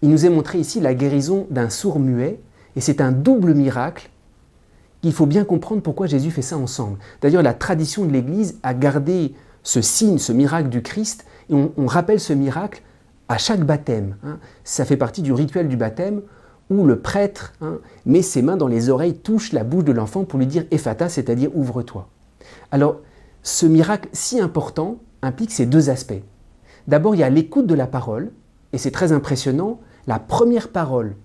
Il nous est montré ici la guérison d'un sourd-muet, et c'est un double miracle. Il faut bien comprendre pourquoi Jésus fait ça ensemble. D'ailleurs, la tradition de l'Église a gardé ce signe, ce miracle du Christ, et on rappelle ce miracle à chaque baptême. Ça fait partie du rituel du baptême, où le prêtre met ses mains dans les oreilles, touche la bouche de l'enfant pour lui dire « Ephata », c'est-à-dire « ouvre-toi ». Alors, ce miracle si important implique ces deux aspects. D'abord, il y a l'écoute de la parole, et c'est très impressionnant, la première parole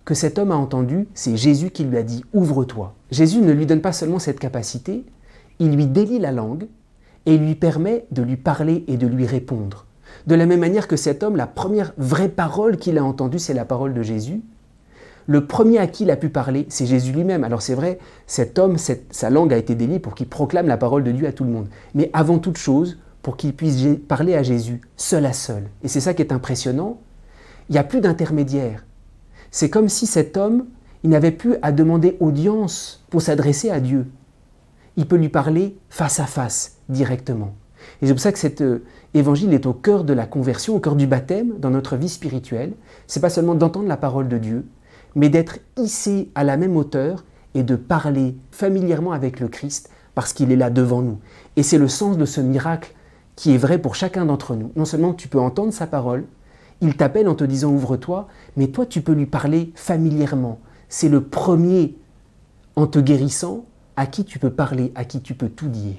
que cet homme a entendue, c'est Jésus qui lui a dit « Ouvre-toi ». Jésus ne lui donne pas seulement cette capacité, il lui délie la langue et lui permet de lui parler et de lui répondre. De la même manière que cet homme, la première vraie parole qu'il a entendue, c'est la parole de Jésus. Le premier à qui il a pu parler, c'est Jésus lui-même. Alors c'est vrai, cet homme, sa langue a été déliée pour qu'il proclame la parole de Dieu à tout le monde. Mais avant toute chose, pour qu'il puisse parler à Jésus, seul à seul. Et c'est ça qui est impressionnant. Il n'y a plus d'intermédiaire. C'est comme si cet homme, il n'avait plus à demander audience pour s'adresser à Dieu. Il peut lui parler face à face, directement. Et c'est pour ça que cet évangile est au cœur de la conversion, au cœur du baptême, dans notre vie spirituelle. Ce n'est pas seulement d'entendre la parole de Dieu, mais d'être hissé à la même hauteur et de parler familièrement avec le Christ parce qu'il est là devant nous. Et c'est le sens de ce miracle qui est vrai pour chacun d'entre nous. Non seulement tu peux entendre sa parole, il t'appelle en te disant « ouvre-toi », mais toi tu peux lui parler familièrement. C'est le premier, en te guérissant, à qui tu peux parler, à qui tu peux tout dire.